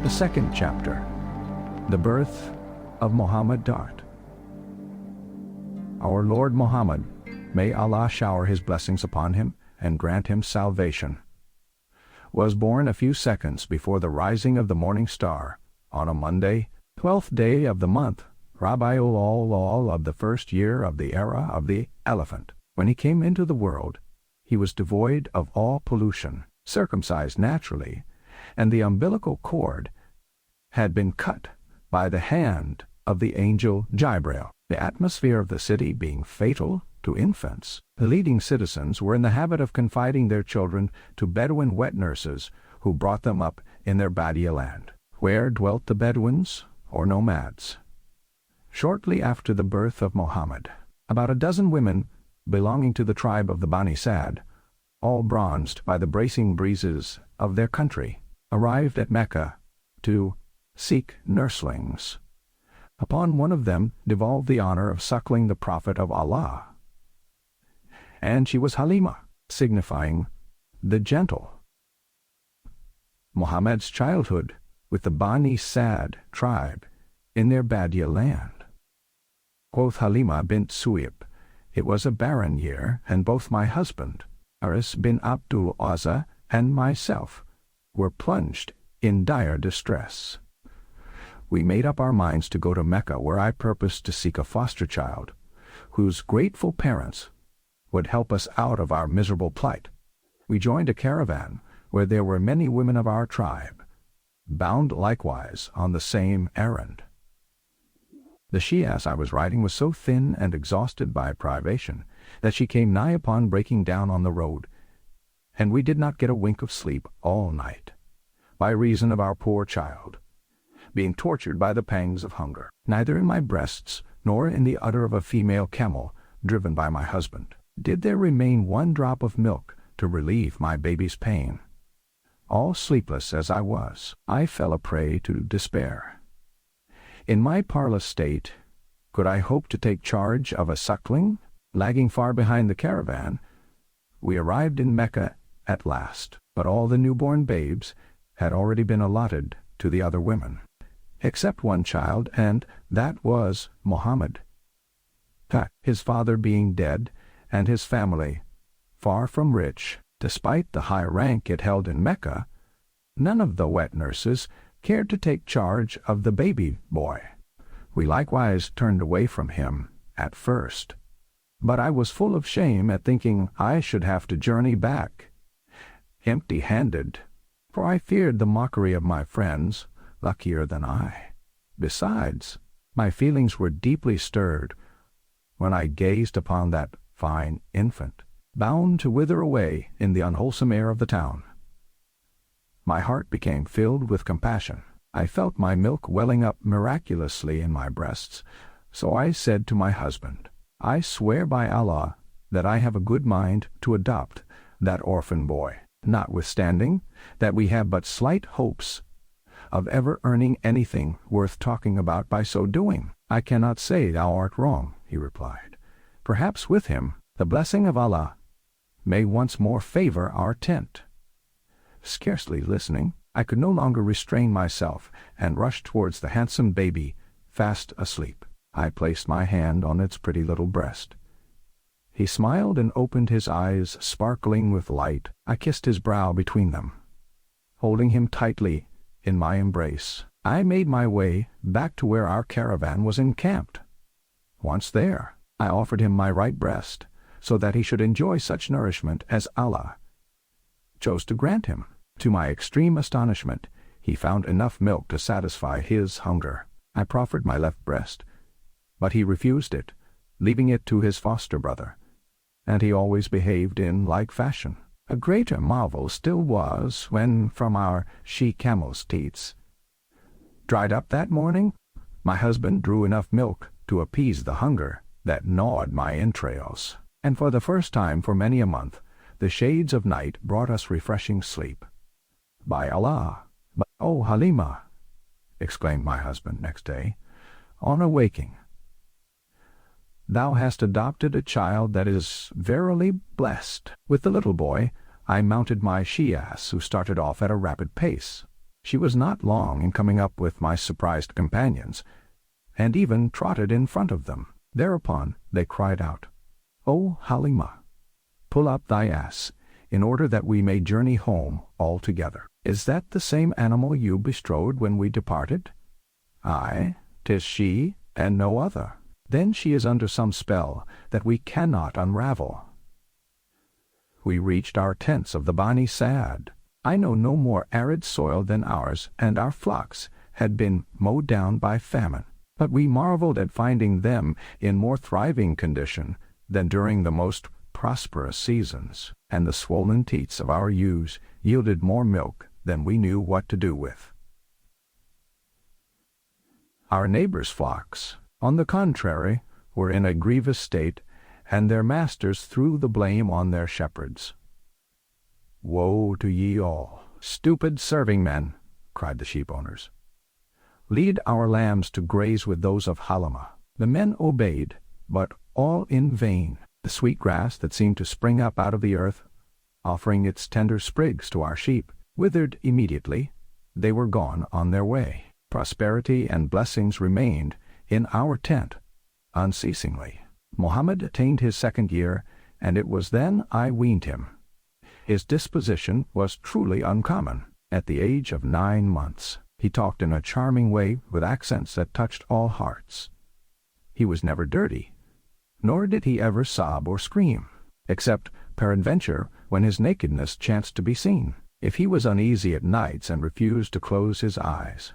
The second chapter, the birth of Muhammad Dart. Our Lord Muhammad, may Allah shower his blessings upon him and grant him salvation, was born a few seconds before the rising of the morning star, on a Monday, 12th day of the month, Rabiul Awwal of the first year of the era of the elephant. When he came into the world, he was devoid of all pollution, circumcised naturally, and the umbilical cord had been cut by the hand of the angel Jibril. The atmosphere of the city being fatal to infants, the leading citizens were in the habit of confiding their children to Bedouin wet nurses who brought them up in their Badia land, where dwelt the Bedouins, or nomads. Shortly after the birth of Muhammad, about a dozen women belonging to the tribe of the Bani Sad, all bronzed by the bracing breezes of their country, arrived at Mecca to seek nurslings. Upon one of them devolved the honor of suckling the Prophet of Allah, and she was Halima, signifying the gentle. Muhammad's childhood with the Bani Sad tribe in their Badia land. Quoth Halima bint Su'ib, "It was a barren year, and both my husband, Aris bin Abdul Uzza, and myself were plunged in dire distress. We made up our minds to go to Mecca, where I purposed to seek a foster child, whose grateful parents would help us out of our miserable plight. We joined a caravan where there were many women of our tribe, bound likewise on the same errand. The she-ass I was riding was so thin and exhausted by privation that she came nigh upon breaking down on the road, and we did not get a wink of sleep all night, by reason of our poor child being tortured by the pangs of hunger, neither in my breasts nor in the udder of a female camel driven by my husband did there remain one drop of milk to relieve my baby's pain. All sleepless as I was, I fell a prey to despair. In my parlous state, could I hope to take charge of a suckling, lagging far behind the caravan? We arrived in Mecca at last, but all the newborn babes had already been allotted to the other women, except one child, and that was Muhammad. His father being dead, and his family far from rich, despite the high rank it held in Mecca, none of the wet nurses cared to take charge of the baby boy. We likewise turned away from him at first, but I was full of shame at thinking I should have to journey back empty-handed, for I feared the mockery of my friends, luckier than I. Besides, my feelings were deeply stirred when I gazed upon that fine infant, bound to wither away in the unwholesome air of the town. My heart became filled with compassion. I felt my milk welling up miraculously in my breasts, so I said to my husband, "I swear by Allah that I have a good mind to adopt that orphan boy, notwithstanding that we have but slight hopes of ever earning anything worth talking about by so doing." "I cannot say thou art wrong," he replied. "Perhaps with him the blessing of Allah may once more favor our tent." Scarcely listening, I could no longer restrain myself, and rushed towards the handsome baby, fast asleep. I placed my hand on its pretty little breast. He smiled and opened his eyes, sparkling with light. I kissed his brow between them. Holding him tightly in my embrace, I made my way back to where our caravan was encamped. Once there, I offered him my right breast, so that he should enjoy such nourishment as Allah chose to grant him. To my extreme astonishment, he found enough milk to satisfy his hunger. I proffered my left breast, but he refused it, leaving it to his foster brother, and he always behaved in like fashion. A greater marvel still was when, from our she-camel's teats, dried up that morning, my husband drew enough milk to appease the hunger that gnawed my entrails, and for the first time for many a month, the shades of night brought us refreshing sleep. "By Allah, but, oh Halima," exclaimed my husband next day, on awaking, "thou hast adopted a child that is verily blessed." With the little boy, I mounted my she-ass, who started off at a rapid pace. She was not long in coming up with my surprised companions, and even trotted in front of them. Thereupon they cried out, "O Halima, pull up thy ass, in order that we may journey home all together. Is that the same animal you bestrode when we departed?" "Aye, 'tis she, and no other." "Then she is under some spell that we cannot unravel." We reached our tents of the Bani Saad. I know no more arid soil than ours, and our flocks had been mowed down by famine. But we marveled at finding them in more thriving condition than during the most prosperous seasons, and the swollen teats of our ewes yielded more milk than we knew what to do with. Our neighbors' flocks, on the contrary, were in a grievous state, and their masters threw the blame on their shepherds. "Woe to ye all, stupid serving men!" cried the sheep owners. "Lead our lambs to graze with those of Halima." The men obeyed, but all in vain. The sweet grass that seemed to spring up out of the earth, offering its tender sprigs to our sheep, withered immediately. They were gone on their way. Prosperity and blessings remained in our tent unceasingly. Mohammed attained his 2nd year, and it was then I weaned him. His disposition was truly uncommon. At the age of 9 months, he talked in a charming way with accents that touched all hearts. He was never dirty, nor did he ever sob or scream, except peradventure when his nakedness chanced to be seen. If he was uneasy at nights and refused to close his eyes,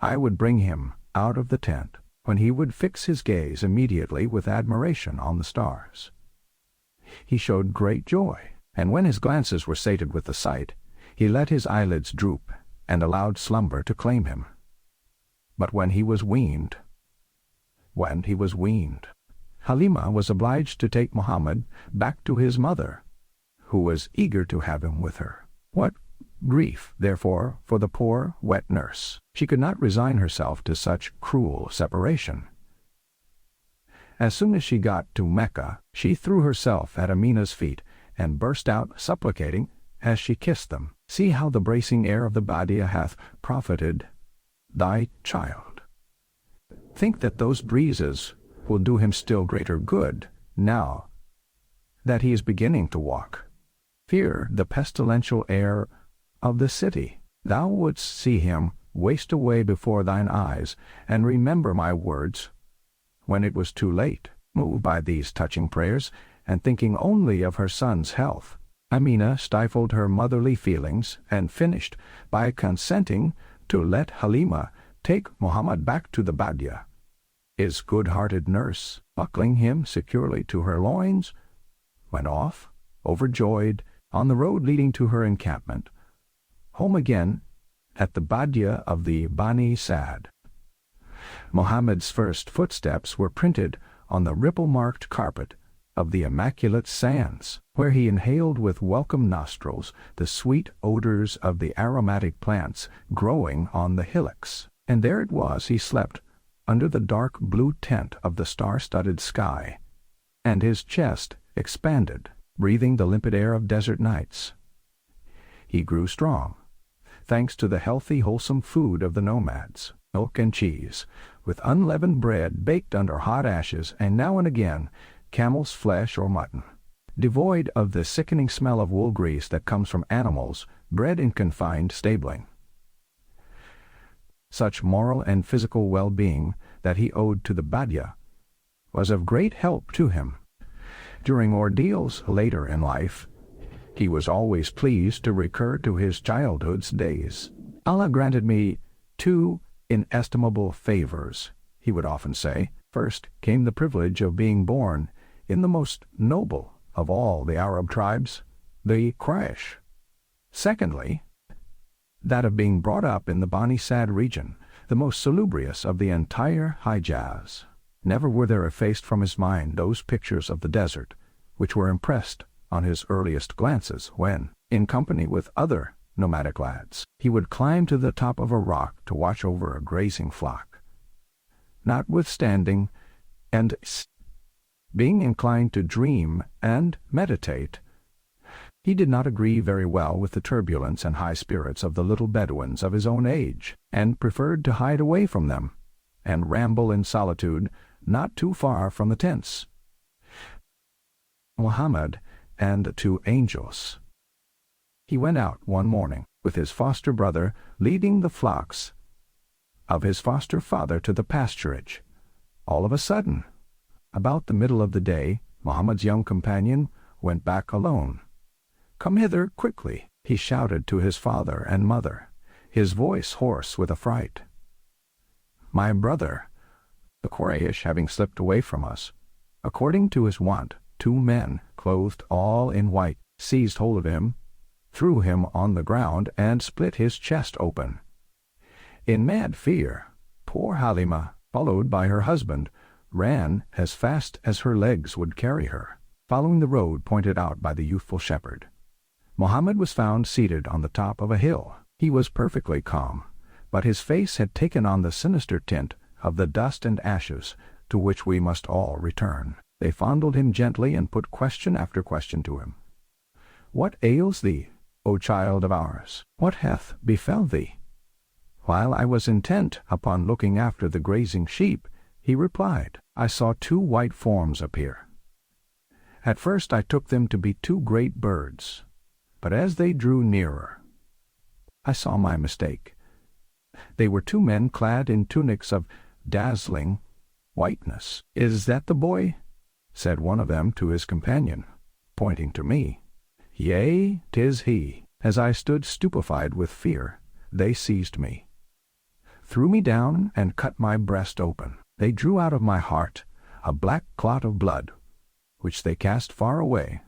I would bring him out of the tent, when he would fix his gaze immediately with admiration on the stars. He showed great joy, and when his glances were sated with the sight, he let his eyelids droop and allowed slumber to claim him. But when he was weaned, Halima was obliged to take Mohammed back to his mother, who was eager to have him with her. What grief, therefore, for the poor, wet nurse! She could not resign herself to such cruel separation. As soon as she got to Mecca, she threw herself at Amina's feet and burst out supplicating as she kissed them, "See how the bracing air of the Badia hath profited thy child. Think that those breezes will do him still greater good, now that he is beginning to walk. Fear the pestilential air of the city. Thou wouldst see him waste away before thine eyes, and remember my words when it was too late." Moved by these touching prayers, and thinking only of her son's health, Amina stifled her motherly feelings and finished by consenting to let Halima take Mohammed back to the Badia. His good-hearted nurse, buckling him securely to her loins, went off, overjoyed, on the road leading to her encampment, home again at the Badia of the Bani Saad. Mohammed's first footsteps were printed on the ripple-marked carpet of the immaculate sands, where he inhaled with welcome nostrils the sweet odors of the aromatic plants growing on the hillocks. And there it was he slept under the dark blue tent of the star-studded sky, and his chest expanded, breathing the limpid air of desert nights. He grew strong, thanks to the healthy, wholesome food of the nomads, milk and cheese, with unleavened bread baked under hot ashes, and now and again camel's flesh or mutton, devoid of the sickening smell of wool grease that comes from animals bred in confined stabling. Such moral and physical well-being that he owed to the Badia was of great help to him. During ordeals later in life, he was always pleased to recur to his childhood's days. "Allah granted me 2 inestimable favors," he would often say. First came the privilege of being born in the most noble of all the Arab tribes, the Quraysh. Secondly, that of being brought up in the Bani Sad region, the most salubrious of the entire Hijaz. Never were there effaced from his mind those pictures of the desert which were impressed on his earliest glances when, in company with other nomadic lads, he would climb to the top of a rock to watch over a grazing flock. Notwithstanding, and being inclined to dream and meditate, He did not agree very well with the turbulence and high spirits of the little Bedouins of his own age, and preferred to hide away from them, and ramble in solitude not too far from the tents. Muhammad and two angels. He went out one morning with his foster brother, leading the flocks of his foster father to the pasturage. All of a sudden, about the middle of the day, Muhammad's young companion went back alone. "Come hither quickly," he shouted to his father and mother, his voice hoarse with affright. "My brother," the Quraysh having slipped away from us, according to his wont, 2 men, clothed all in white, seized hold of him, threw him on the ground, and split his chest open. In mad fear, poor Halima, followed by her husband, ran as fast as her legs would carry her, following the road pointed out by the youthful shepherd. Mohammed was found seated on the top of a hill. He was perfectly calm, but his face had taken on the sinister tint of the dust and ashes to which we must all return. They fondled him gently and put question after question to him. "What ails thee, O child of ours? What hath befell thee?" While I was intent upon looking after the grazing sheep, he replied, "I saw 2 white forms appear. At first I took them to be 2 great birds, but as they drew nearer, I saw my mistake. They were 2 men clad in tunics of dazzling whiteness." "Is that the boy?" said one of them to his companion, pointing to me. "Yea, 'tis he." As I stood stupefied with fear, they seized me, threw me down, and cut my breast open. They drew out of my heart a black clot of blood, which they cast far away,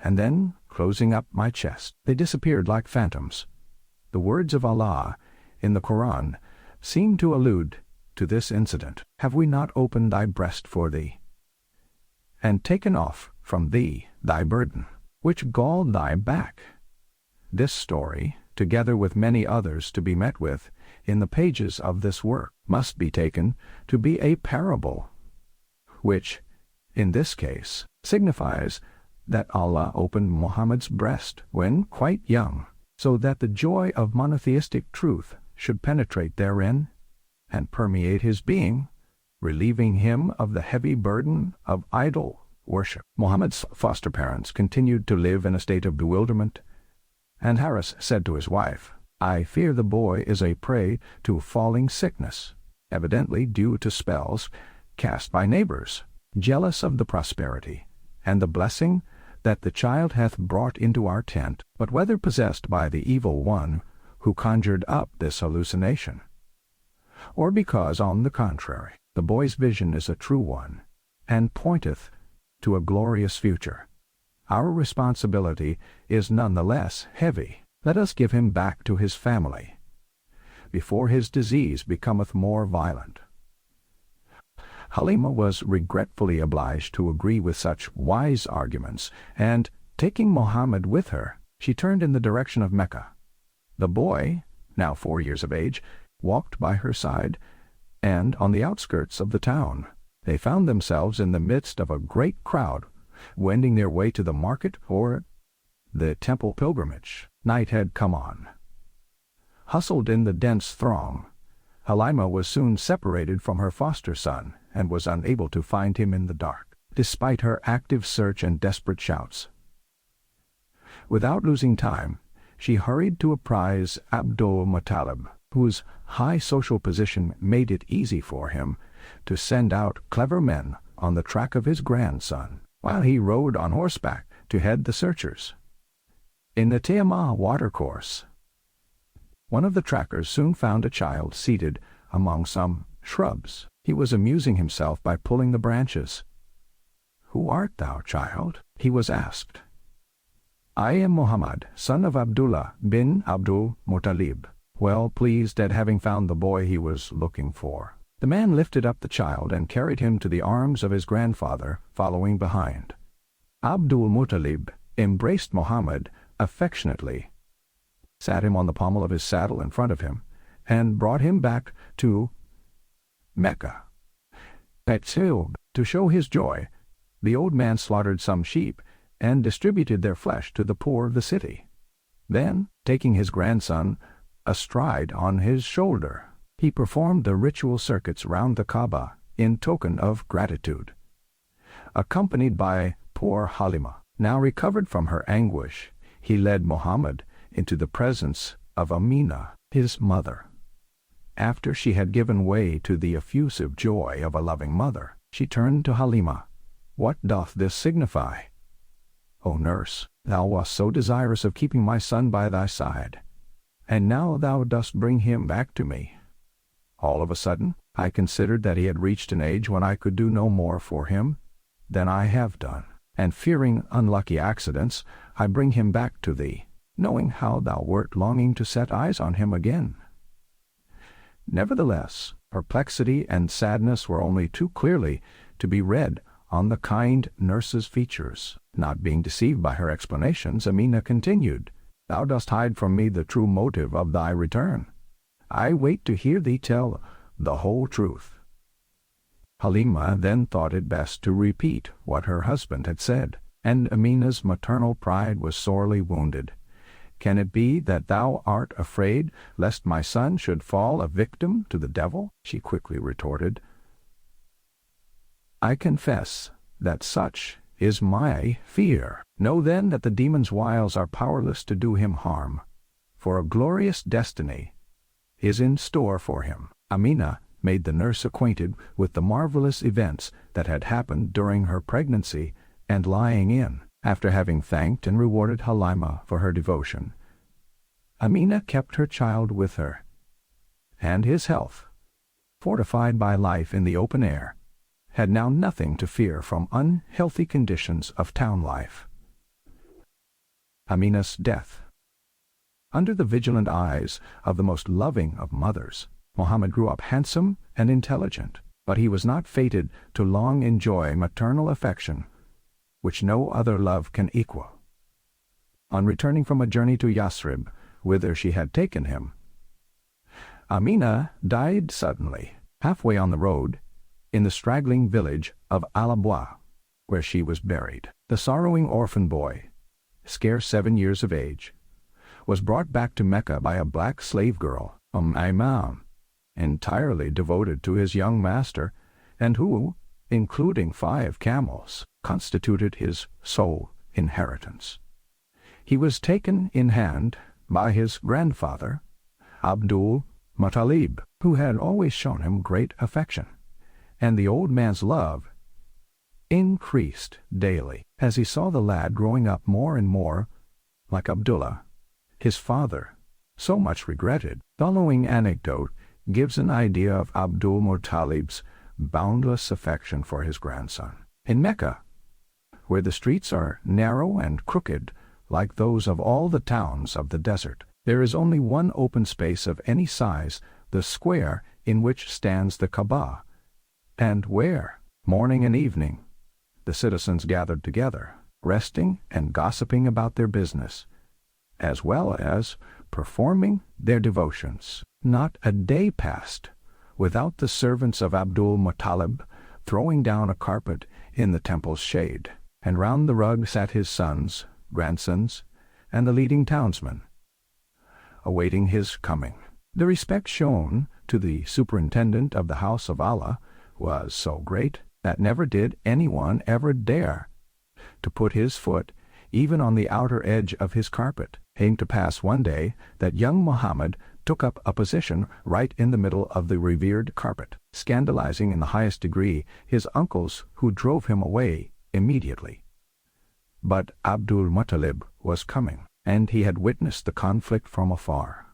and then, closing up my chest, they disappeared like phantoms. The words of Allah in the Quran seem to allude to this incident. "Have we not opened thy breast for thee, and taken off from thee thy burden, which galled thy back?" This story, together with many others to be met with in the pages of this work, must be taken to be a parable, which, in this case, signifies that Allah opened Muhammad's breast when quite young, so that the joy of monotheistic truth should penetrate therein and permeate his being, relieving him of the heavy burden of idol worship. Muhammad's foster parents continued to live in a state of bewilderment, and Harris said to his wife, "I fear the boy is a prey to falling sickness, evidently due to spells cast by neighbors, jealous of the prosperity and the blessing that the child hath brought into our tent, but whether possessed by the evil one who conjured up this hallucination, or because, on the contrary, the boy's vision is a true one, and pointeth to a glorious future, our responsibility is none the less heavy. Let us give him back to his family, before his disease becometh more violent." Halima was regretfully obliged to agree with such wise arguments, and, taking Mohammed with her, she turned in the direction of Mecca. The boy, now 4 years of age, walked by her side, and on the outskirts of the town they found themselves in the midst of a great crowd, wending their way to the market or the temple pilgrimage. Night had come on. Hustled in the dense throng, Halima was soon separated from her foster son, and was unable to find him in the dark, despite her active search and desperate shouts. Without losing time, she hurried to apprise Abdul Muttalib, whose high social position made it easy for him to send out clever men on the track of his grandson, while he rode on horseback to head the searchers. In the Teama watercourse, one of the trackers soon found a child seated among some shrubs. He was amusing himself by pulling the branches. "Who art thou, child?" he was asked. "I am Muhammad, son of Abdullah bin Abdul Muttalib," well pleased at having found the boy he was looking for. The man lifted up the child and carried him to the arms of his grandfather, following behind. Abdul Muttalib embraced Muhammad affectionately, sat him on the pommel of his saddle in front of him, and brought him back to Mecca. To show his joy, the old man slaughtered some sheep and distributed their flesh to the poor of the city. Then, taking his grandson astride on his shoulder, he performed the ritual circuits round the Kaaba in token of gratitude. Accompanied by poor Halima, now recovered from her anguish, he led Muhammad into the presence of Amina, his mother. After she had given way to the effusive joy of a loving mother, she turned to Halima. "What doth this signify?" "O nurse, thou wast so desirous of keeping my son by thy side, and now thou dost bring him back to me. All of a sudden, I considered that he had reached an age when I could do no more for him than I have done, and fearing unlucky accidents, I bring him back to thee, knowing how thou wert longing to set eyes on him again." Nevertheless, perplexity and sadness were only too clearly to be read on the kind nurse's features. Not being deceived by her explanations, Amina continued, "Thou dost hide from me the true motive of thy return. I wait to hear thee tell the whole truth." Halima then thought it best to repeat what her husband had said, and Amina's maternal pride was sorely wounded. "Can it be that thou art afraid lest my son should fall a victim to the devil?" she quickly retorted. "I confess that such is my fear. Know then that the demon's wiles are powerless to do him harm, for a glorious destiny is in store for him." Amina made the nurse acquainted with the marvelous events that had happened during her pregnancy and lying in. After having thanked and rewarded Halima for her devotion, Amina kept her child with her, and his health, fortified by life in the open air, had now nothing to fear from unhealthy conditions of town life. Amina's death. Under the vigilant eyes of the most loving of mothers, Muhammad grew up handsome and intelligent, but he was not fated to long enjoy maternal affection, which no other love can equal. On returning from a journey to Yasrib, whither she had taken him, Amina died suddenly, halfway on the road, in the straggling village of Al-Abwa, where she was buried. The sorrowing orphan boy, scarce 7 years of age, was brought back to Mecca by a black slave girl, Imam, entirely devoted to his young master, and who, including 5 camels, constituted his sole inheritance. He was taken in hand by his grandfather, Abdul Muttalib, who had always shown him great affection, and the old man's love increased daily as he saw the lad growing up more and more like Abdullah, his father, so much regretted. The following anecdote gives an idea of Abdul Muttalib's boundless affection for his grandson. In Mecca, where the streets are narrow and crooked like those of all the towns of the desert, there is only one open space of any size, the square in which stands the Kaaba, and where, morning and evening, the citizens gathered together, resting and gossiping about their business, as well as performing their devotions. Not a day passed without the servants of Abdul Muttalib throwing down a carpet in the temple's shade, and round the rug sat his sons, grandsons, and the leading townsmen, awaiting his coming. The respect shown to the superintendent of the house of Allah was so great that never did anyone ever dare to put his foot even on the outer edge of his carpet. Came to pass one day that young Muhammad took up a position right in the middle of the revered carpet, scandalizing in the highest degree his uncles, who drove him away immediately. But Abdul Muttalib was coming, and he had witnessed the conflict from afar.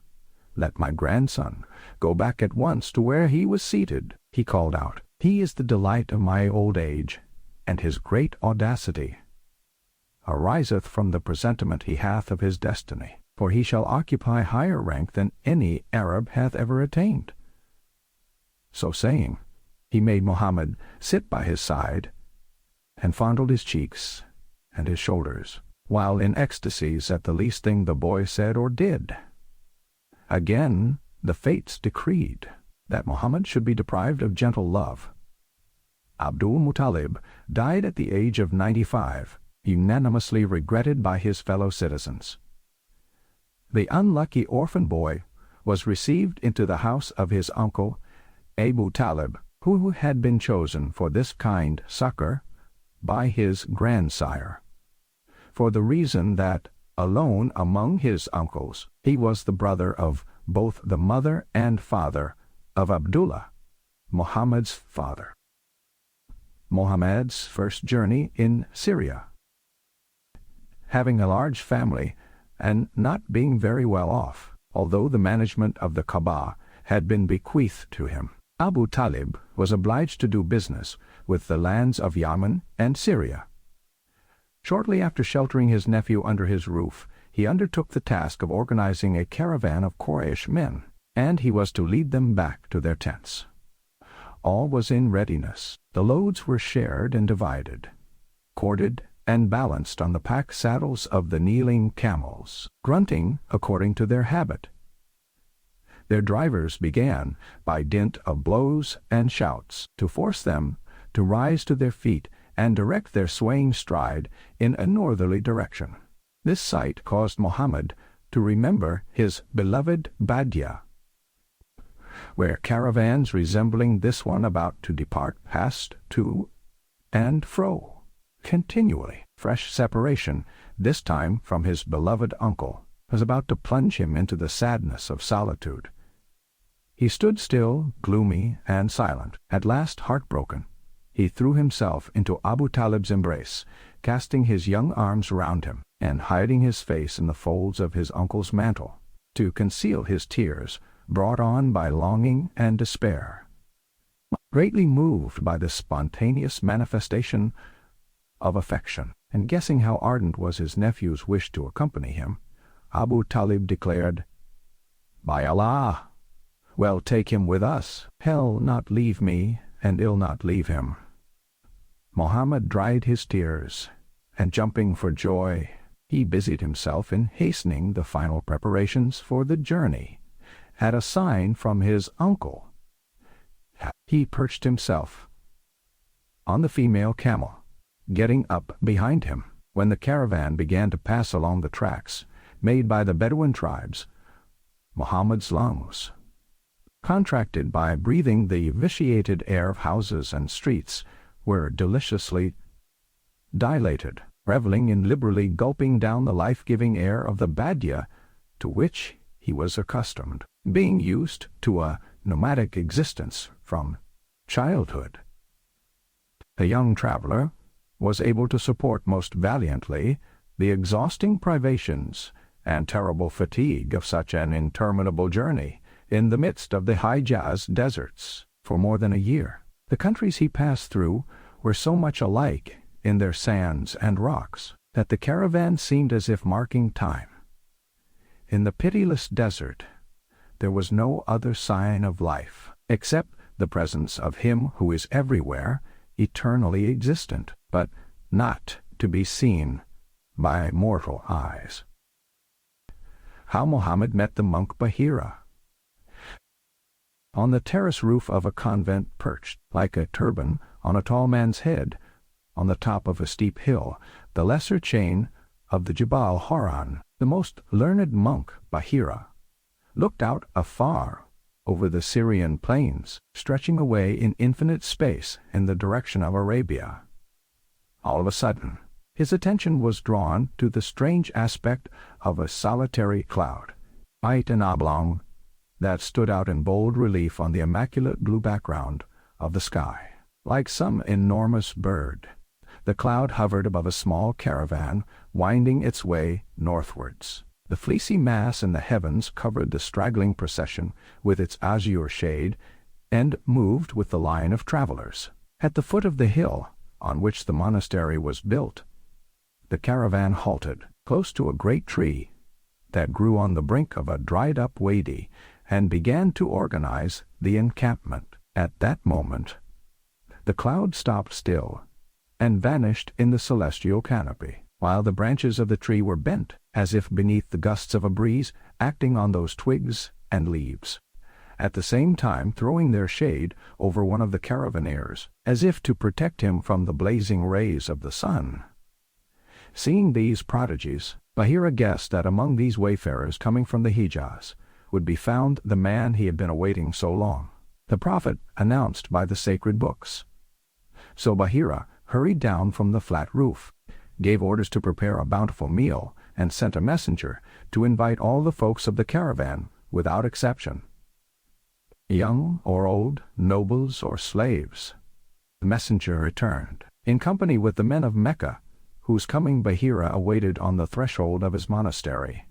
"Let my grandson go back at once to where he was seated," he called out. "He is the delight of my old age, and his great audacity ariseth from the presentiment he hath of his destiny, for he shall occupy higher rank than any Arab hath ever attained." So saying, he made Muhammad sit by his side, and fondled his cheeks and his shoulders, while in ecstasies at the least thing the boy said or did. Again the fates decreed that Muhammad should be deprived of gentle love. Abdul Muttalib died at the age of 95, unanimously regretted by his fellow citizens. The unlucky orphan boy was received into the house of his uncle Abu Talib, who had been chosen for this kind succor by his grandsire, for the reason that, alone among his uncles, he was the brother of both the mother and father of Abdullah, Muhammad's father. Muhammad's first journey in Syria. Having a large family and not being very well off, although the management of the Kaaba had been bequeathed to him, Abu Talib was obliged to do business with the lands of Yemen and Syria. Shortly after sheltering his nephew under his roof, he undertook the task of organizing a caravan of Quraysh men, and he was to lead them back to their tents. All was in readiness. The loads were shared and divided, corded and balanced on the pack saddles of the kneeling camels, grunting according to their habit. Their drivers began, by dint of blows and shouts, to force them to rise to their feet and direct their swaying stride in a northerly direction. This sight caused Muhammad to remember his beloved Badia, where caravans resembling this one about to depart passed to and fro continually. Fresh separation, this time from his beloved uncle, was about to plunge him into the sadness of solitude. He stood still, gloomy and silent. At last, heartbroken, he threw himself into Abu Talib's embrace, casting his young arms round him, and hiding his face in the folds of his uncle's mantle, to conceal his tears, brought on by longing and despair. Greatly moved by this spontaneous manifestation of affection, and guessing how ardent was his nephew's wish to accompany him, Abu Talib declared, "By Allah, well, take him with us. Hell not leave me, and ill not leave him." Muhammad dried his tears, and jumping for joy, he busied himself in hastening the final preparations for the journey. At a sign from his uncle, he perched himself on the female camel, getting up behind him. When the caravan began to pass along the tracks made by the Bedouin tribes, Muhammad's lungs, contracted by breathing the vitiated air of houses and streets, were deliciously dilated, reveling in liberally gulping down the life-giving air of the Badia to which he was accustomed, being used to a nomadic existence from childhood. The young traveler was able to support most valiantly the exhausting privations and terrible fatigue of such an interminable journey in the midst of the Hijaz deserts for more than a year. The countries he passed through were so much alike in their sands and rocks that the caravan seemed as if marking time. In the pitiless desert there was no other sign of life, except the presence of Him who is everywhere, eternally existent, but not to be seen by mortal eyes. How Muhammad met the monk Bahira. On the terrace roof of a convent, perched, like a turban, on a tall man's head, on the top of a steep hill, the lesser chain of the Jabal Haran, the most learned monk, Bahira, looked out afar over the Syrian plains, stretching away in infinite space in the direction of Arabia. All of a sudden, his attention was drawn to the strange aspect of a solitary cloud, white and oblong, that stood out in bold relief on the immaculate blue background of the sky. Like some enormous bird, the cloud hovered above a small caravan winding its way northwards. The fleecy mass in the heavens covered the straggling procession with its azure shade and moved with the line of travelers. At the foot of the hill on which the monastery was built, the caravan halted close to a great tree that grew on the brink of a dried-up wadi and began to organize the encampment. At that moment, the cloud stopped still and vanished in the celestial canopy, while the branches of the tree were bent, as if beneath the gusts of a breeze acting on those twigs and leaves, at the same time throwing their shade over one of the caravaneers, as if to protect him from the blazing rays of the sun. Seeing these prodigies, Bahira guessed that among these wayfarers coming from the Hijaz would be found the man he had been awaiting so long, the Prophet announced by the sacred books. So Bahira hurried down from the flat roof, gave orders to prepare a bountiful meal, and sent a messenger to invite all the folks of the caravan without exception, young or old, nobles or slaves. The messenger returned, in company with the men of Mecca, whose coming Bahira awaited on the threshold of his monastery.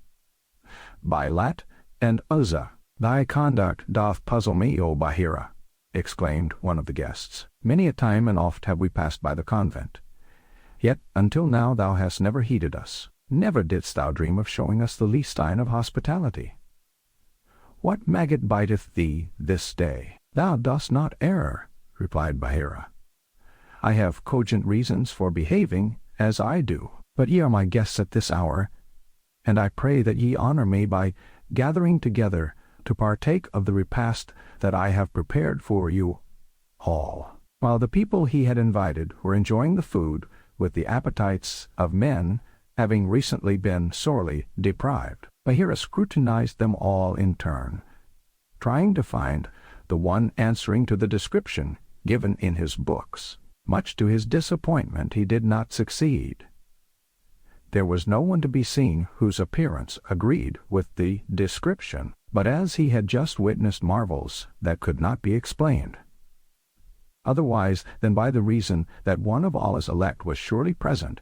By Lat and Uzza, thy conduct doth puzzle me, O Bahira, exclaimed one of the guests. Many a time and oft have we passed by the convent. Yet until now thou hast never heeded us. Never didst thou dream of showing us the least sign of hospitality. What maggot biteth thee this day? Thou dost not err, replied Bahira. I have cogent reasons for behaving as I do, but ye are my guests at this hour, and I pray that ye honor me by gathering together to partake of the repast that I have prepared for you all. While the people he had invited were enjoying the food with the appetites of men having recently been sorely deprived, Bahira scrutinized them all in turn, trying to find the one answering to the description given in his books. Much to his disappointment, he did not succeed. There was no one to be seen whose appearance agreed with the description, but as he had just witnessed marvels that could not be explained, otherwise than by the reason that one of Allah's elect was surely present,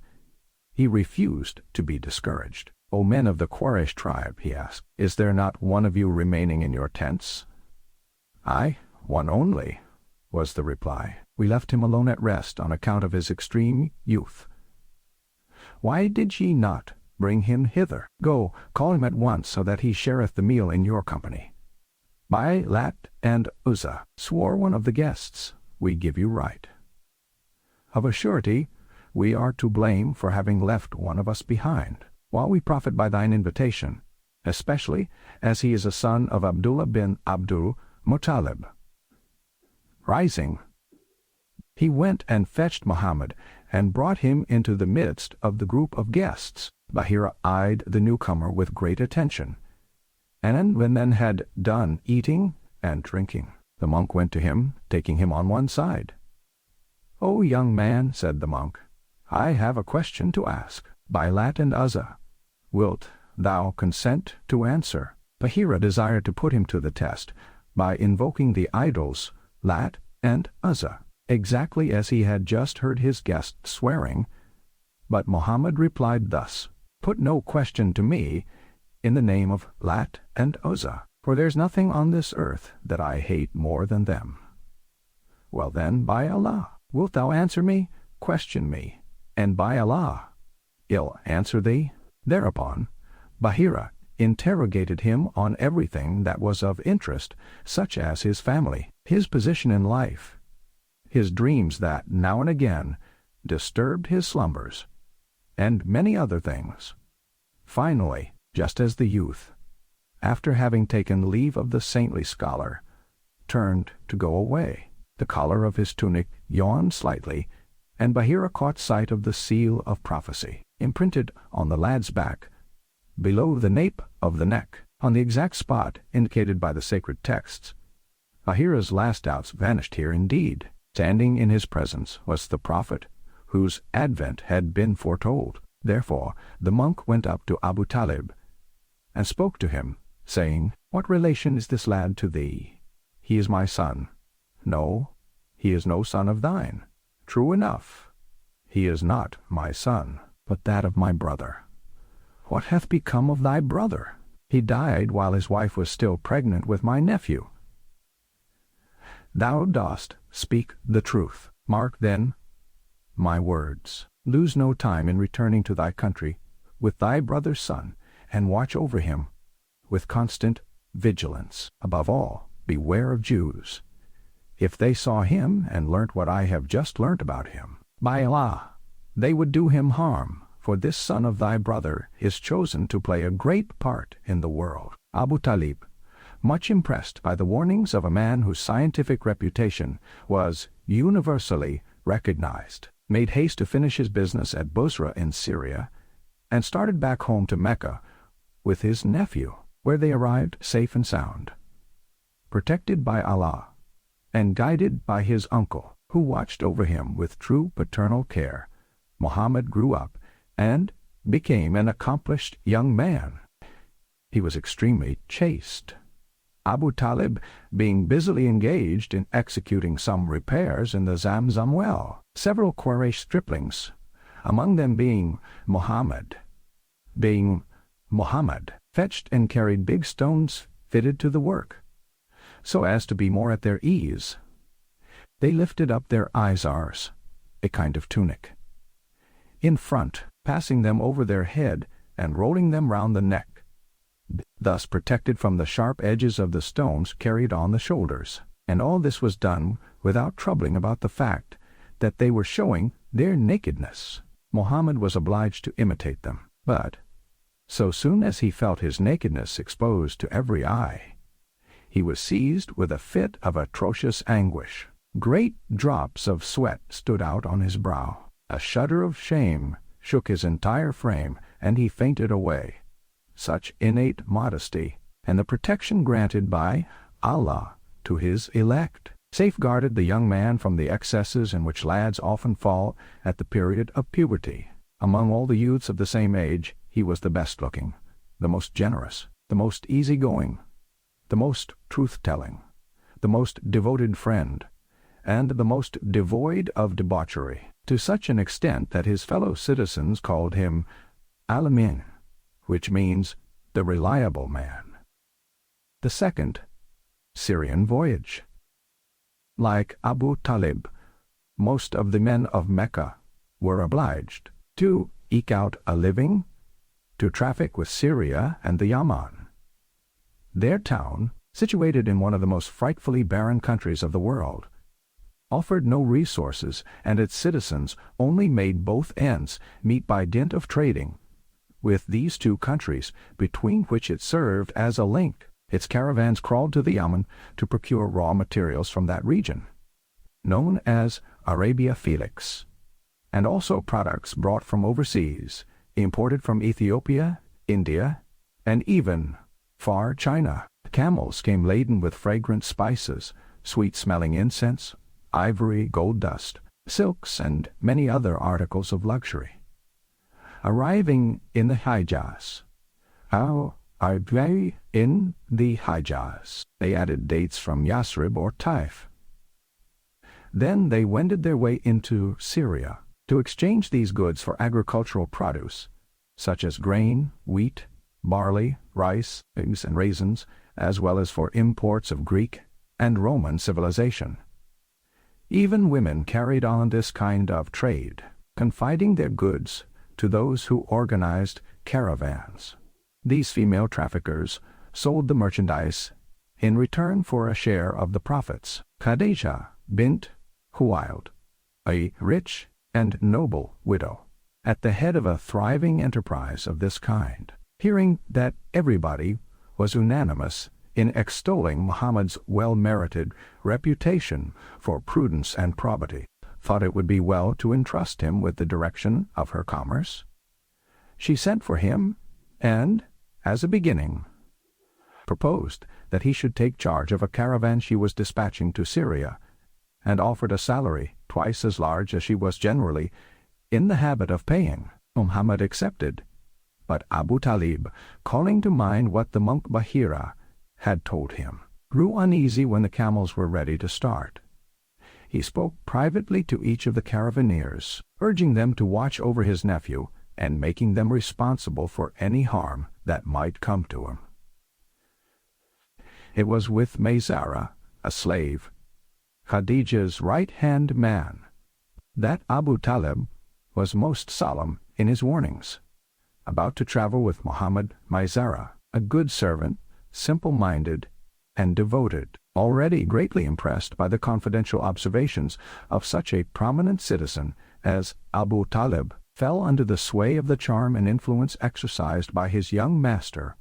he refused to be discouraged. O men of the Quraysh tribe, he asked, is there not one of you remaining in your tents? I, one only, was the reply. We left him alone at rest on account of his extreme youth. Why did ye not bring him hither? Go, call him at once, so that he shareth the meal in your company. By Lat and Uzza, swore one of the guests, we give you right. Of a surety, we are to blame for having left one of us behind, while we profit by thine invitation, especially as he is a son of Abdullah bin Abdul Muttalib. Rising, he went and fetched Muhammad and brought him into the midst of the group of guests. Bahira eyed the newcomer with great attention, and when then had done eating and drinking, the monk went to him, taking him on one side. O young man, said the monk, I have a question to ask. By Lat and Uzza, wilt thou consent to answer? Bahira desired to put him to the test by invoking the idols Lat and Uzza, exactly as he had just heard his guest swearing, but Muhammad replied thus, Put no question to me in the name of Lat and Uzza, for there's nothing on this earth that I hate more than them. Well then, by Allah, wilt thou answer me? Question me, and by Allah, I'll answer thee. Thereupon, Bahira interrogated him on everything that was of interest, such as his family, his position in life, his dreams that, now and again, disturbed his slumbers, and many other things. Finally, just as the youth, after having taken leave of the saintly scholar, turned to go away, the collar of his tunic yawned slightly, and Bahira caught sight of the seal of prophecy, imprinted on the lad's back, below the nape of the neck, on the exact spot indicated by the sacred texts. Bahira's last doubts vanished here indeed. Standing in his presence was the Prophet, whose advent had been foretold. Therefore the monk went up to Abu Talib, and spoke to him, saying, What relation is this lad to thee? He is my son. No, he is no son of thine. True enough, he is not my son, but that of my brother. What hath become of thy brother? He died while his wife was still pregnant with my nephew. Thou dost speak the truth. Mark, then, my words. Lose no time in returning to thy country with thy brother's son, and watch over him with constant vigilance. Above all, beware of Jews. If they saw him and learnt what I have just learnt about him, by Allah, they would do him harm, for this son of thy brother is chosen to play a great part in the world. Abu Talib, much impressed by the warnings of a man whose scientific reputation was universally recognized, made haste to finish his business at Busra in Syria, and started back home to Mecca with his nephew, where they arrived safe and sound. Protected by Allah, and guided by his uncle, who watched over him with true paternal care, Muhammad grew up and became an accomplished young man. He was extremely chaste, Abu Talib being busily engaged in executing some repairs in the Zamzam well. Several Quraysh striplings, among them being Muhammad, fetched and carried big stones fitted to the work, so as to be more at their ease. They lifted up their izars, a kind of tunic, in front, passing them over their head and rolling them round the neck, thus protected from the sharp edges of the stones carried on the shoulders. And all this was done without troubling about the fact that they were showing their nakedness. Muhammad was obliged to imitate them, but so soon as he felt his nakedness exposed to every eye, he was seized with a fit of atrocious anguish. Great drops of sweat stood out on his brow. A shudder of shame shook his entire frame, and he fainted away. Such innate modesty, and the protection granted by Allah to his elect, safeguarded the young man from the excesses in which lads often fall at the period of puberty. Among all the youths of the same age, he was the best-looking, the most generous, the most easy-going, the most truth-telling, the most devoted friend, and the most devoid of debauchery, to such an extent that his fellow citizens called him Al-Amin, which means the reliable man. The second Syrian voyage. Like Abu Talib, most of the men of Mecca were obliged to eke out a living, to traffic with Syria and the Yaman. Their town, situated in one of the most frightfully barren countries of the world, offered no resources, and its citizens only made both ends meet by dint of trading with these two countries, between which it served as a link. Its caravans crawled to the Yaman to procure raw materials from that region, known as Arabia Felix, and also products brought from overseas, imported from Ethiopia, India, and even far China. Camels came laden with fragrant spices, sweet-smelling incense, ivory, gold dust, silks, and many other articles of luxury. Arriving in the Hijaz, they added dates from Yasrib or Taif. Then they wended their way into Syria to exchange these goods for agricultural produce, such as grain, wheat, barley, rice, eggs, and raisins, as well as for imports of Greek and Roman civilization. Even women carried on this kind of trade, confiding their goods to those who organized caravans. These female traffickers sold the merchandise in return for a share of the profits. Khadija bint Khuwailid, a rich and noble widow, at the head of a thriving enterprise of this kind, hearing that everybody was unanimous in extolling Muhammad's well-merited reputation for prudence and probity, thought it would be well to entrust him with the direction of her commerce. She sent for him and, as a beginning, proposed that he should take charge of a caravan she was dispatching to Syria, and offered a salary twice as large as she was generally in the habit of paying. Muhammad accepted, but Abu Talib, calling to mind what the monk Bahira had told him, grew uneasy when the camels were ready to start. He spoke privately to each of the caravaneers, urging them to watch over his nephew and making them responsible for any harm that might come to him. It was with Maysara, a slave, Khadija's right-hand man, that Abu Talib was most solemn in his warnings. About to travel with Muhammad, Maysara, a good servant, simple-minded, and devoted, already greatly impressed by the confidential observations of such a prominent citizen as Abu Talib, fell under the sway of the charm and influence exercised by his young master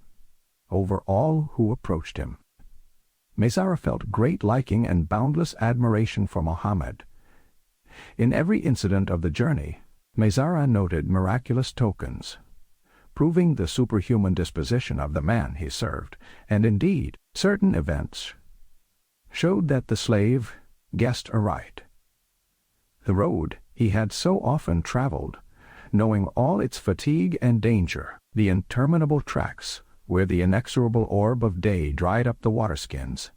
over all who approached him. Maysara felt great liking and boundless admiration for Muhammad, In every incident of the journey, Maysara noted miraculous tokens, proving the superhuman disposition of the man he served, and indeed, certain events showed that the slave guessed aright. The road he had so often traveled, knowing all its fatigue and danger, the interminable tracks where the inexorable orb of day dried up the waterskins,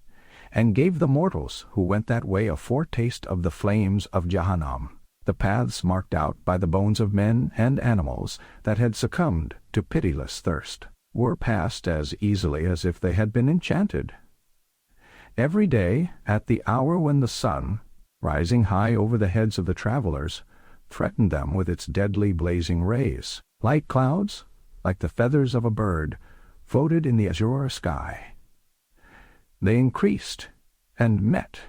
and gave the mortals who went that way a foretaste of the flames of Jahannam. The paths marked out by the bones of men and animals that had succumbed to pitiless thirst were passed as easily as if they had been enchanted. Every day, at the hour when the sun, rising high over the heads of the travelers, threatened them with its deadly blazing rays, light clouds, like the feathers of a bird, floated in the azure sky. They increased and met.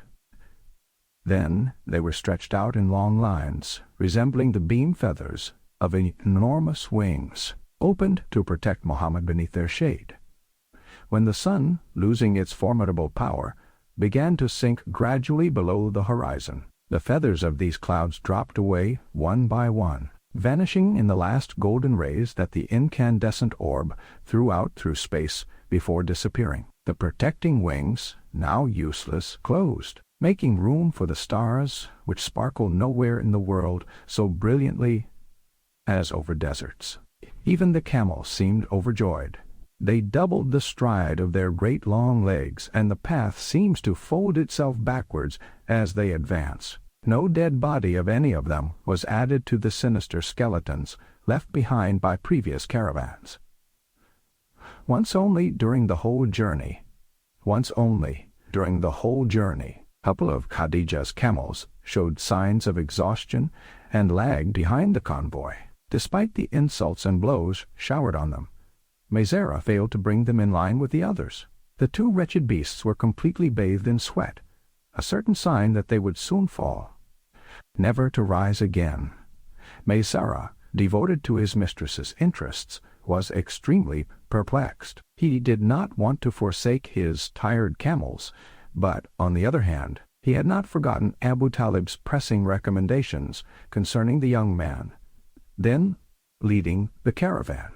Then they were stretched out in long lines, resembling the beam feathers of enormous wings, opened to protect Mohammed beneath their shade. When the sun, losing its formidable power, began to sink gradually below the horizon, the feathers of these clouds dropped away one by one, vanishing in the last golden rays that the incandescent orb threw out through space before disappearing. The protecting wings, now useless, closed, making room for the stars which sparkle nowhere in the world so brilliantly as over deserts. Even the camels seemed overjoyed. They doubled the stride of their great long legs, and the path seems to fold itself backwards as they advance. No dead body of any of them was added to the sinister skeletons left behind by previous caravans. Once only during the whole journey, a couple of Khadija's camels showed signs of exhaustion and lagged behind the convoy. Despite the insults and blows showered on them, Maysara failed to bring them in line with the others. The two wretched beasts were completely bathed in sweat, a certain sign that they would soon fall, never to rise again. Maysara, devoted to his mistress's interests, was extremely perplexed. He did not want to forsake his tired camels, but, on the other hand, he had not forgotten Abu Talib's pressing recommendations concerning the young man, then leading the caravan.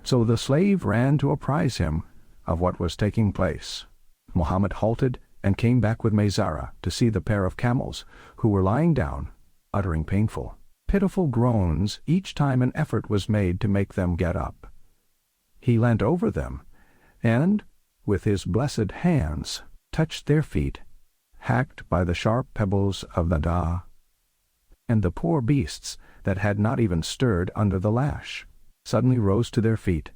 So the slave ran to apprise him of what was taking place. Mohammed halted and came back with Maysara to see the pair of camels, who were lying down, uttering painful, pitiful groans each time an effort was made to make them get up. He leant over them, and, with his blessed hands, touched their feet, hacked by the sharp pebbles of the dah, and the poor beasts that had not even stirred under the lash suddenly rose to their feet,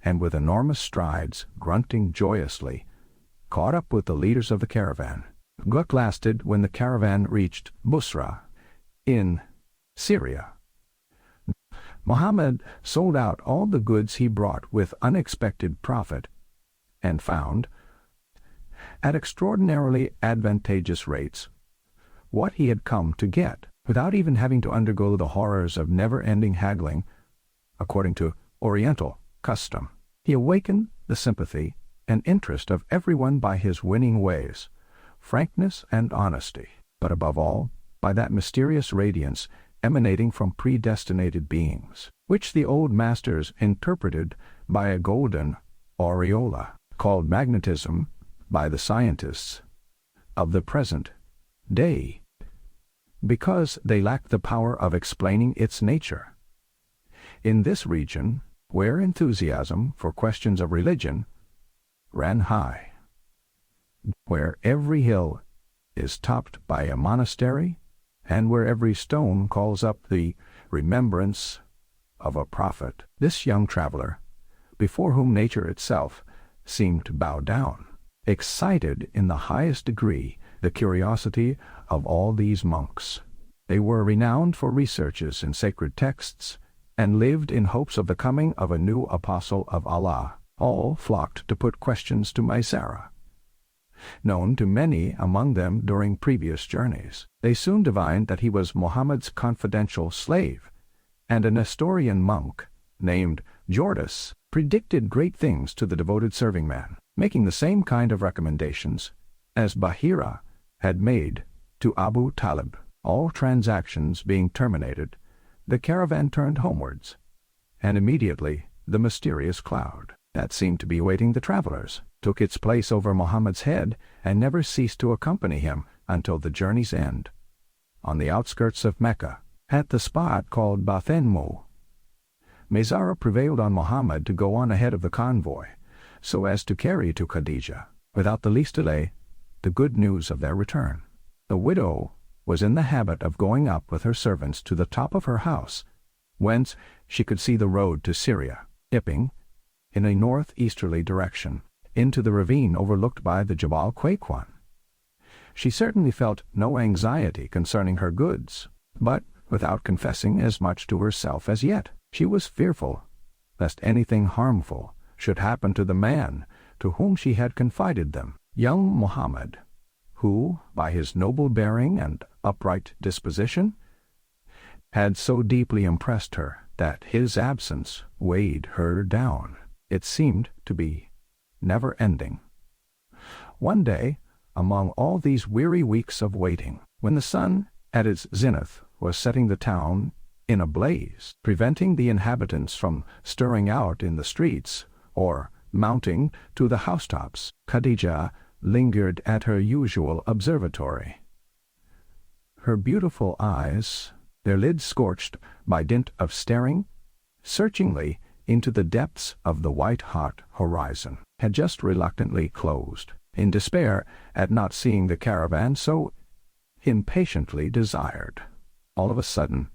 and with enormous strides, grunting joyously, caught up with the leaders of the caravan. Gluck lasted when the caravan reached Busra, in Syria. Mohammed sold out all the goods he brought with unexpected profit, and found, at extraordinarily advantageous rates, what he had come to get, without even having to undergo the horrors of never-ending haggling, according to Oriental custom. He awakened the sympathy and interest of everyone by his winning ways, frankness and honesty, but above all, by that mysterious radiance emanating from predestinated beings, which the old masters interpreted by a golden aureola, called magnetism by the scientists of the present day, because they lack the power of explaining its nature. In this region, where enthusiasm for questions of religion ran high, where every hill is topped by a monastery, and where every stone calls up the remembrance of a prophet, this young traveler, before whom nature itself seemed to bow down, excited in the highest degree the curiosity of all these monks. They were renowned for researches in sacred texts, and lived in hopes of the coming of a new apostle of Allah. All flocked to put questions to Maysara, known to many among them during previous journeys. They soon divined that he was Muhammad's confidential slave, and a Nestorian monk named Jordis predicted great things to the devoted serving man, making the same kind of recommendations as Bahira had made to Abu Talib. All transactions being terminated, the caravan turned homewards, and immediately the mysterious cloud, that seemed to be awaiting the travelers, took its place over Muhammad's head and never ceased to accompany him until the journey's end. On the outskirts of Mecca, at the spot called Bathenmu, Maysara prevailed on Muhammad to go on ahead of the convoy, so as to carry to Khadija, without the least delay, the good news of their return. The widow was in the habit of going up with her servants to the top of her house, whence she could see the road to Syria, dipping, in a northeasterly direction, into the ravine overlooked by the Jabal Quayquan. She certainly felt no anxiety concerning her goods, but, without confessing as much to herself as yet, she was fearful lest anything harmful should happen to the man to whom she had confided them. Young Muhammad, who, by his noble bearing and upright disposition, had so deeply impressed her that his absence weighed her down. It seemed to be never-ending. One day, among all these weary weeks of waiting, when the sun at its zenith was setting the town in a blaze, preventing the inhabitants from stirring out in the streets or mounting to the housetops, Khadija lingered at her usual observatory. Her beautiful eyes, their lids scorched by dint of staring searchingly into the depths of the white-hot horizon, had just reluctantly closed, in despair at not seeing the caravan so impatiently desired. All of a sudden,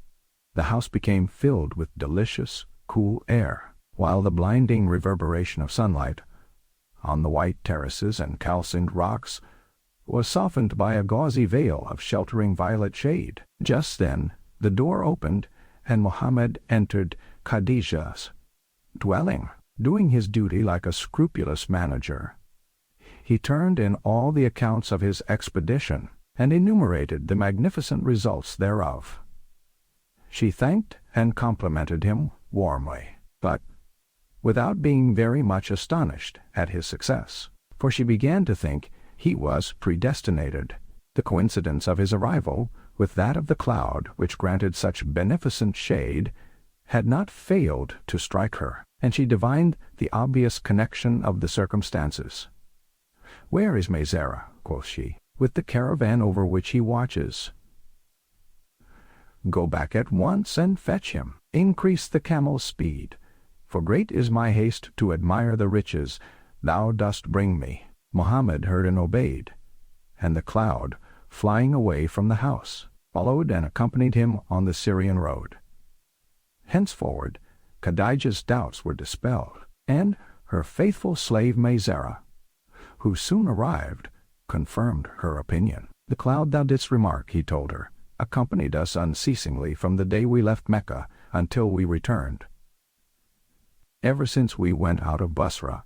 the house became filled with delicious, cool air, while the blinding reverberation of sunlight on the white terraces and calcined rocks was softened by a gauzy veil of sheltering violet shade. Just then the door opened, and Muhammad entered Khadija's dwelling. Doing his duty like a scrupulous manager, he turned in all the accounts of his expedition, and enumerated the magnificent results thereof. She thanked and complimented him warmly, but without being very much astonished at his success, for she began to think he was predestinated. The coincidence of his arrival with that of the cloud which granted such beneficent shade had not failed to strike her, and she divined the obvious connection of the circumstances. "Where is Maysara?" quoth she. "With the caravan over which he watches." "Go back at once and fetch him. Increase the camel's speed, for great is my haste to admire the riches thou dost bring me." Muhammad heard and obeyed, and the cloud, flying away from the house, followed and accompanied him on the Syrian road. Henceforward, Khadija's doubts were dispelled, and her faithful slave Maysara, who soon arrived, confirmed her opinion. "The cloud thou didst remark," he told her, "accompanied us unceasingly from the day we left Mecca until we returned. Ever since we went out of Basra,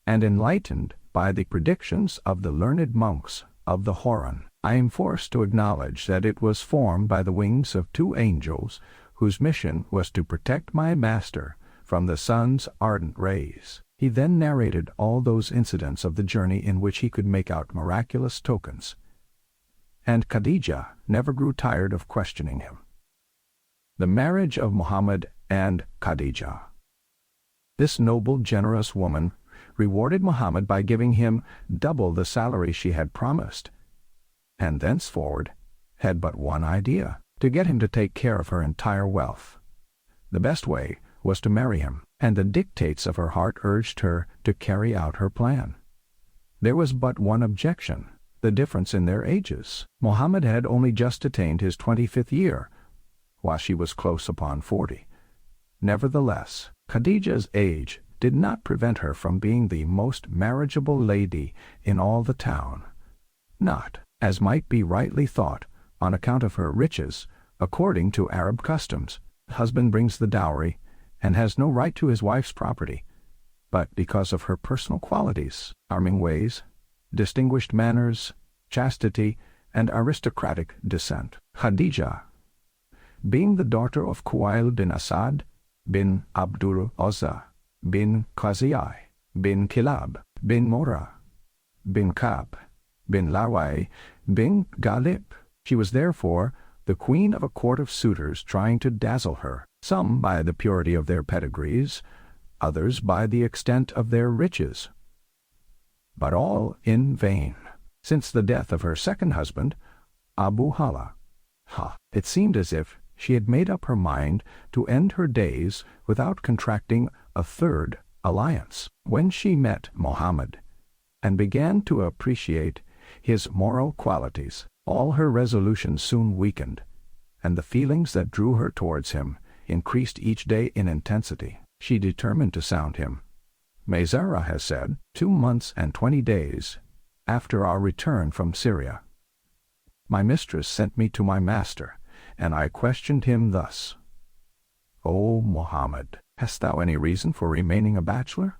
and enlightened by the predictions of the learned monks of the Horan, I am forced to acknowledge that it was formed by the wings of two angels whose mission was to protect my master from the sun's ardent rays." He then narrated all those incidents of the journey in which he could make out miraculous tokens, and Khadija never grew tired of questioning him. The marriage of Muhammad and Khadija. This noble, generous woman rewarded Muhammad by giving him double the salary she had promised, and thenceforward had but one idea: to get him to take care of her entire wealth. The best way was to marry him, and the dictates of her heart urged her to carry out her plan. There was but one objection: the difference in their ages. Muhammad had only just attained his 25th year, while she was close upon 40. Nevertheless, Khadija's age did not prevent her from being the most marriageable lady in all the town, not, as might be rightly thought, on account of her riches. According to Arab customs, the husband brings the dowry and has no right to his wife's property, but because of her personal qualities, charming ways, distinguished manners, chastity, and aristocratic descent. Khadija, being the daughter of Kuwail bin Asad, bin Abdul Uzza, bin Qaziyai, bin Kilab, bin Mora, bin Kab, bin Lawai, bin Ghalib. She was therefore the queen of a court of suitors trying to dazzle her, some by the purity of their pedigrees, others by the extent of their riches. But all in vain. Since the death of her second husband, Abu Hala, it seemed as if she had made up her mind to end her days without contracting a third alliance. When she met Mohammed and began to appreciate his moral qualities, all her resolutions soon weakened, and the feelings that drew her towards him increased each day in intensity. She determined to sound him. Maizara has said, 2 months and 20 days after our return from Syria, my mistress sent me to my master, and I questioned him thus: O Mohammed, hast thou any reason for remaining a bachelor?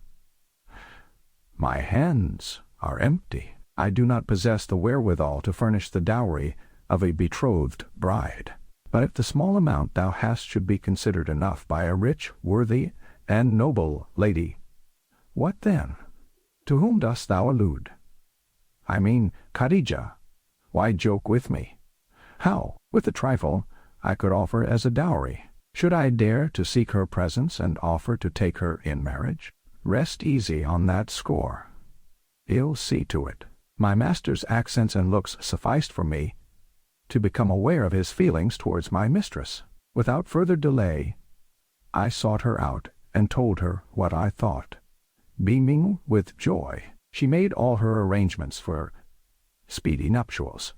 My hands are empty. I do not possess the wherewithal to furnish the dowry of a betrothed bride. But if the small amount thou hast should be considered enough by a rich, worthy, and noble lady, what then? To whom dost thou allude? I mean Khadijah. Why joke with me? How, with a trifle, I could offer as a dowry? Should I dare to seek her presence and offer to take her in marriage? Rest easy on that score. He'll see to it. My master's accents and looks sufficed for me to become aware of his feelings towards my mistress. Without further delay, I sought her out and told her what I thought. Beaming with joy, she made all her arrangements for speedy nuptials.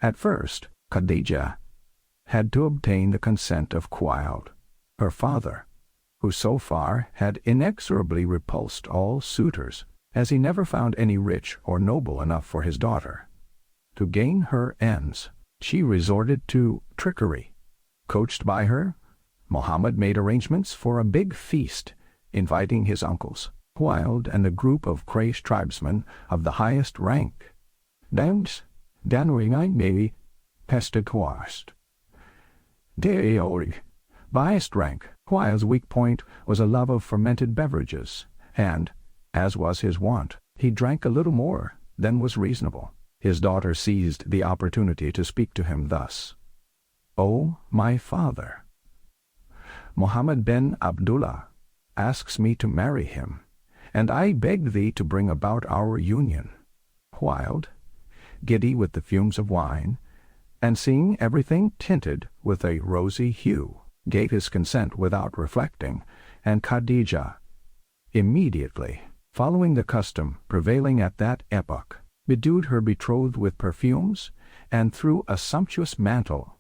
At first, Khadijah had to obtain the consent of Khwaild, her father, who so far had inexorably repulsed all suitors, as he never found any rich or noble enough for his daughter. To gain her ends, she resorted to trickery. Coached by her, Mohammed made arrangements for a big feast, inviting his uncles, Khwaild, and a group of Quraysh tribesmen of the highest rank. Dance, danuing maybe, pestigwast. Deori, highest rank. Khwaild's weak point was a love of fermented beverages, and, as was his wont, he drank a little more than was reasonable. His daughter seized the opportunity to speak to him thus: O my father, Mohammed bin Abdullah asks me to marry him, and I beg thee to bring about our union. Khwaild, giddy with the fumes of wine, and seeing everything tinted with a rosy hue, gave his consent without reflecting, and Khadijah, immediately following the custom prevailing at that epoch, bedewed her betrothed with perfumes, and threw a sumptuous mantle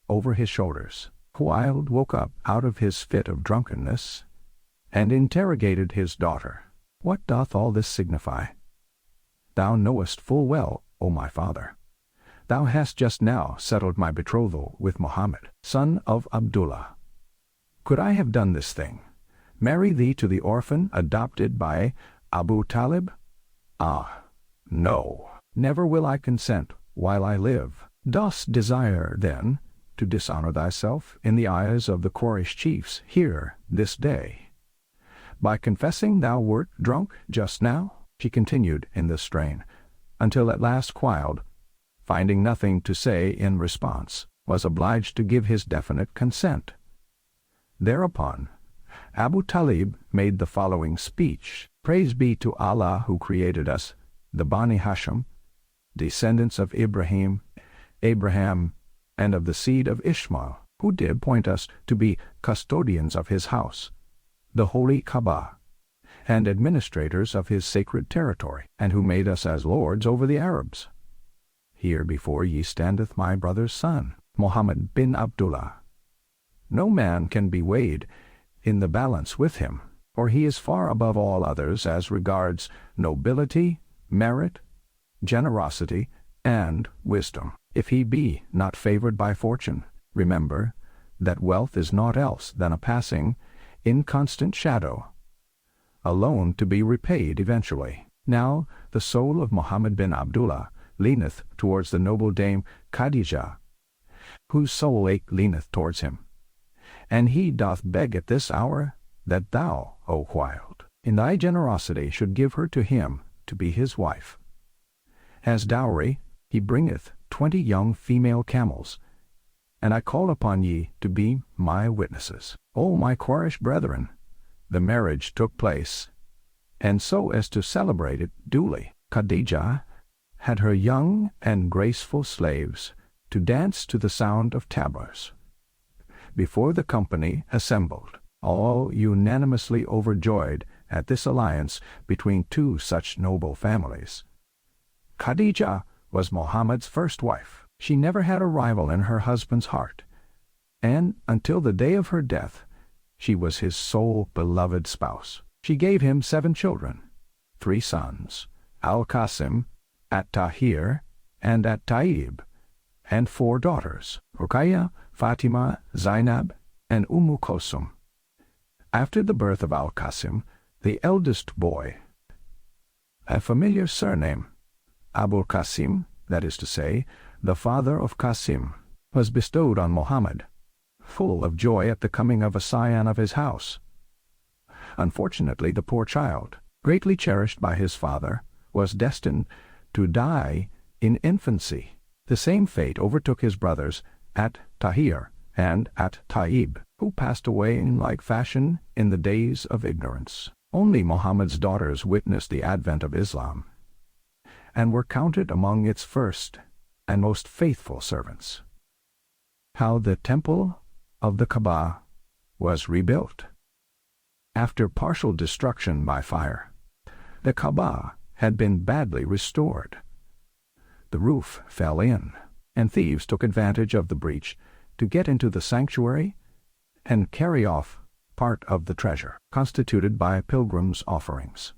over his shoulders. Khwaild woke up out of his fit of drunkenness, and interrogated his daughter. What doth all this signify? Thou knowest full well, O my father, thou hast just now settled my betrothal with Mohammed, son of Abdullah. Could I have done this thing, marry thee to the orphan adopted by Abu Talib? Ah, no, never will I consent while I live. Dost desire, then, to dishonor thyself in the eyes of the Quraysh chiefs here this day, by confessing thou wert drunk just now? She continued in this strain, until at last Khwaild, finding nothing to say in response, was obliged to give his definite consent. Thereupon, Abu Talib made the following speech: Praise be to Allah who created us, the Bani Hashim, descendants of Abraham, and of the seed of Ishmael, who did point us to be custodians of his house, the holy Kaaba, and administrators of his sacred territory, and who made us as lords over the Arabs. Here before ye standeth my brother's son, Mohammed bin Abdullah. No man can be weighed in the balance with him, for he is far above all others as regards nobility, merit, generosity, and wisdom. If he be not favored by fortune, remember that wealth is naught else than a passing, inconstant shadow, alone to be repaid eventually. Now the soul of Mohammed bin Abdullah leaneth towards the noble dame Khadijah, whose soul ache leaneth towards him, and he doth beg at this hour that thou, O Khwaild, in thy generosity should give her to him to be his wife. As dowry he bringeth 20 young female camels, and I call upon ye to be my witnesses. O my Quraysh brethren, the marriage took place, and so as to celebrate it duly, Khadijah had her young and graceful slaves to dance to the sound of tabors. Before the company assembled, all unanimously overjoyed at this alliance between two such noble families. Khadijah was Muhammad's first wife. She never had a rival in her husband's heart, and until the day of her death, she was his sole beloved spouse. She gave him 7 children, 3 sons, Al-Qasim, At-Tahir, and At-Taib, and 4 daughters, Ruqayya, Fatima, Zainab, and Kulsum. After the birth of Al-Qasim, the eldest boy, a familiar surname, Abul Qasim, that is to say, the father of Qasim, was bestowed on Muhammad, full of joy at the coming of a scion of his house. Unfortunately, the poor child, greatly cherished by his father, was destined to die in infancy. The same fate overtook his brothers At-Tahir and At-Taib, who passed away in like fashion in the days of ignorance. Only Muhammad's daughters witnessed the advent of Islam, and were counted among its first and most faithful servants. How the temple of the Kaaba was rebuilt. After partial destruction by fire, the Kaaba had been badly restored. The roof fell in, and thieves took advantage of the breach to get into the sanctuary and carry off part of the treasure constituted by pilgrims' offerings.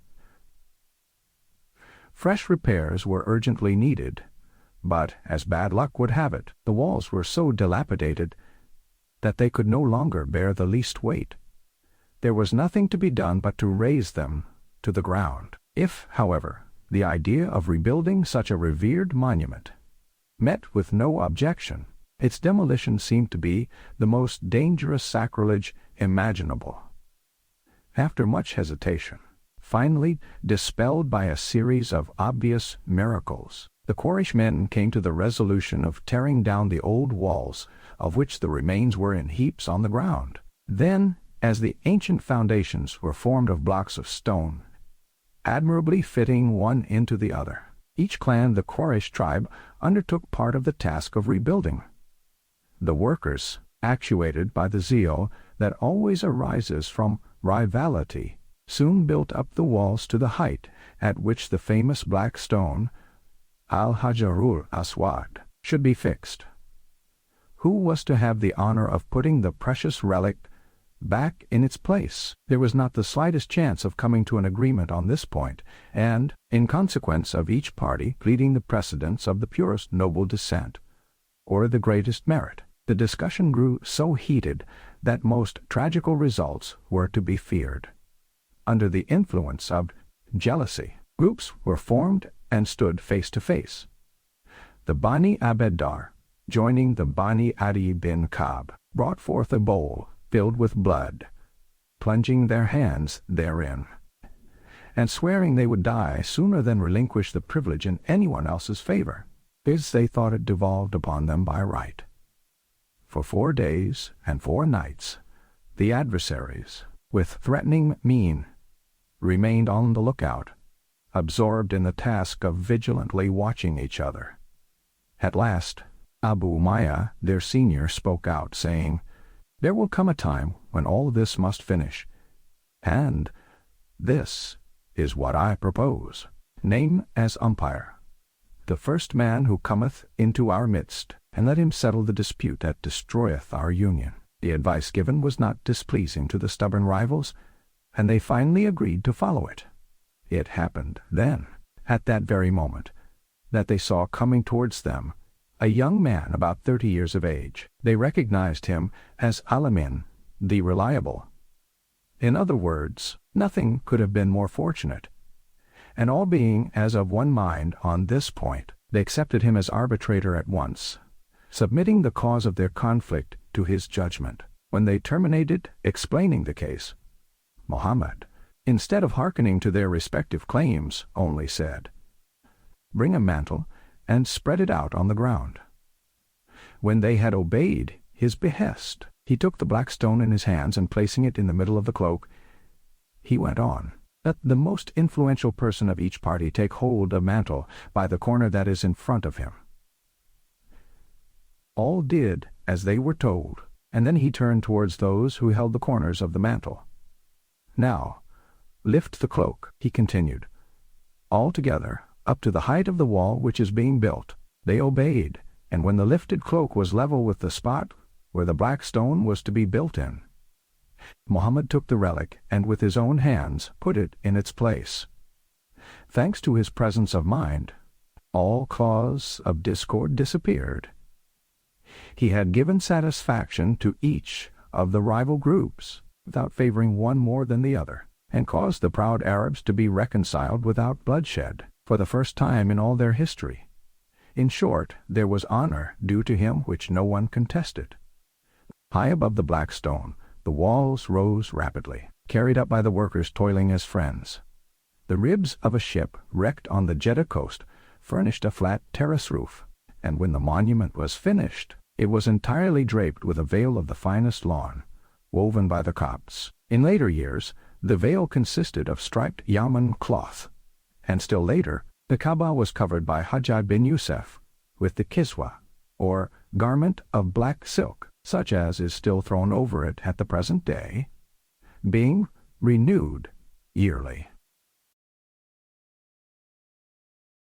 Fresh repairs were urgently needed, but, as bad luck would have it, the walls were so dilapidated that they could no longer bear the least weight. There was nothing to be done but to raze them to the ground. If, however, the idea of rebuilding such a revered monument met with no objection, its demolition seemed to be the most dangerous sacrilege imaginable. After much hesitation, finally dispelled by a series of obvious miracles, the Quraysh men came to the resolution of tearing down the old walls, of which the remains were in heaps on the ground. Then, as the ancient foundations were formed of blocks of stone, admirably fitting one into the other, each clan, the Quraysh tribe, undertook part of the task of rebuilding. The workers, actuated by the zeal that always arises from rivalry, soon built up the walls to the height at which the famous black stone, Al-Hajarul Aswad, should be fixed. Who was to have the honor of putting the precious relic back in its place? There was not the slightest chance of coming to an agreement on this point, and, in consequence of each party pleading the precedence of the purest noble descent, or the greatest merit, the discussion grew so heated that most tragical results were to be feared. Under the influence of jealousy, groups were formed and stood face to face. The Bani Abeddar, joining the Bani Adi bin Ka'b, brought forth a bowl filled with blood, plunging their hands therein, and swearing they would die sooner than relinquish the privilege in anyone else's favor, as they thought it devolved upon them by right. For 4 days and 4 nights, the adversaries, with threatening mien, remained on the lookout, absorbed in the task of vigilantly watching each other. At last, Abu Umayyah, their senior, spoke out, saying, "There will come a time when all this must finish, and this is what I propose. Name as umpire the first man who cometh into our midst, and let him settle the dispute that destroyeth our union." The advice given was not displeasing to the stubborn rivals, and they finally agreed to follow it. It happened then, at that very moment, that they saw coming towards them a young man about 30 years of age. They recognized him as Alamin, the Reliable. In other words, nothing could have been more fortunate. And all being as of one mind on this point, they accepted him as arbitrator at once, submitting the cause of their conflict to his judgment. When they terminated explaining the case, Muhammad, instead of hearkening to their respective claims, only said, "Bring a mantle and spread it out on the ground." when they had obeyed his behest, he took the black stone in his hands, and placing it in the middle of the cloak, he went on, "Let the most influential person of each party take hold of mantle by the corner that is in front of him." All did as they were told, and then he turned towards those who held the corners of the mantle. "Now, lift the cloak," he continued, "all together, up to the height of the wall which is being built." They obeyed, and when the lifted cloak was level with the spot where the black stone was to be built in, Mohammed took the relic and with his own hands put it in its place. Thanks to his presence of mind, all cause of discord disappeared. He had given satisfaction to each of the rival groups, without favoring one more than the other, and caused the proud Arabs to be reconciled without bloodshed, for the first time in all their history. In short, there was honor due to him which no one contested. High above the black stone, the walls rose rapidly, carried up by the workers toiling as friends. The ribs of a ship wrecked on the Jeddah coast furnished a flat terrace roof, and when the monument was finished, it was entirely draped with a veil of the finest lawn, woven by the Copts. In later years, the veil consisted of striped Yaman cloth, and still later, the Kaaba was covered by Hajjaj bin Yusuf with the kiswa, or garment of black silk, such as is still thrown over it at the present day, being renewed yearly.